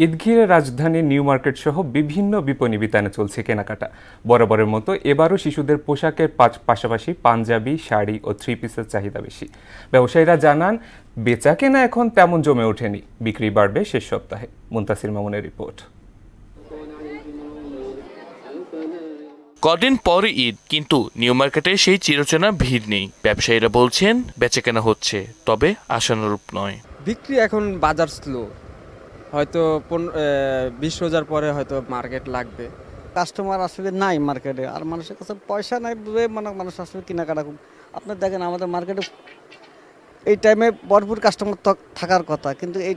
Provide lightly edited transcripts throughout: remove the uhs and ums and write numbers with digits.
ঈদ ঘিরে রাজধানীর new market সহ বিভিন্ন বিপণী বিতানে চলছে কেনাকাটা। বরাবরের মতো এবারও শিশুদের পোশাকের পাশাপাশি পাঞ্জাবি, শাড়ি ও থ্রি পিসের চাহিদা বেশি। ব্যবসায়ীরা জানান, বেচা কেনা এখন তেমন জমে ওঠেনি, বিক্রি বাড়বে শেষ সপ্তাহে। মুনতাসির মামুনের রিপোর্ট। কদিন পর ঈদ, কিন্তু নিউ মার্কেটে সেই চিরচেনা ভিড় নেই। ব্যবসায়ীরা বলছেন বেচাকেনা হচ্ছে, তবে আশানুরূপ নয়। বিক্রি এখন বাজার স্লো, হয়তো 20 রোজার পরে হয়তো মার্কেট লাগবে। কাস্টমার আসলে নাই মার্কেটে, আর মানুষের কাছে পয়সা নাই, মানুষ আসলে কেনাকাটা। আপনার দেখেন আমাদের মার্কেটে এই টাইমে ভরপুর কাস্টমার থাকার কথা, কিন্তু এই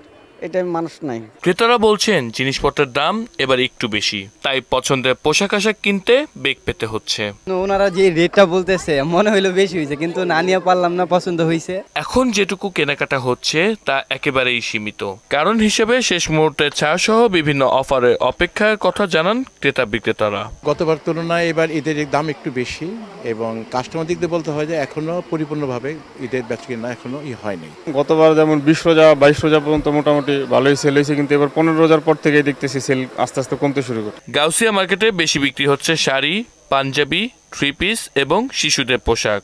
টাইমে মানুষ নাই। ক্রেতারা বলছেন জিনিসপত্রের দাম এবার একটু বেশি, তাই পছন্দের পোশাক আশাক কিনতে বেগ পেতে হচ্ছে। ওনারা যে রেটটা বলতেছে মনে হইলো বেশি হয়েছে, কিন্তু না নিয়ে পারলাম না, পছন্দ হয়েছে। এখন যেটুকু কেনাকাটা হচ্ছে তা একেবারেই সীমিত। কারণ হিসেবে শেষ মুহূর্তে ছাড় সহ বিভিন্ন অফারের অপেক্ষার কথা জানান ক্রেতা বিক্রেতারা। গতবার তুলনায় এবার ঈদের দাম একটু বেশি, এবং কাস্টমার দিক দিয়ে বলতে হয় যে এখনো পরিপূর্ণভাবে ঈদের বেচাকেনা এখনো হয়নি। গতবার যেমন 20 রোজা 22 রোজা পর্যন্ত মোটামুটি ভালোই সেল হয়েছে, কিন্তু এবার 15 রোজার পর থেকে দেখতেছি সেল আস্তে আস্তে কমতে শুরু করে। গাউসিয়া মার্কেটে বেশি বিক্রি হচ্ছে শাড়ি, পাঞ্জাবি, থ্রি পিস এবং শিশুদের পোশাক।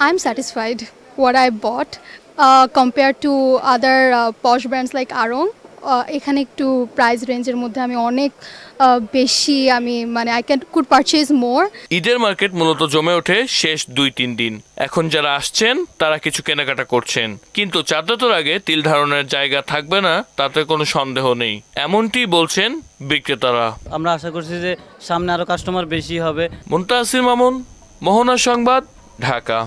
I'm satisfied what I bought compared to other posh brands like Arong. এখানে একটু প্রাইস রেঞ্জের মধ্যে আমি অনেক বেশি I could purchase more. ঈদের মার্কেট মূলত জমে ওঠে শেষ 2-3 দিন। এখন যারা আসছেন তারা কিছু কেনাকাটা করছেন, কিন্তু চাঁদরাতের আগে তিল ধারণের জায়গা থাকবে না তাতে কোনো সন্দেহ নেই, এমনটি বলছেন বিক্রেতারা। আমরা আশা করছি যে সামনে আরো কাস্টমার বেশি হবে। মুনতাসির মামুন, মোহনা সংবাদ, ঢাকা।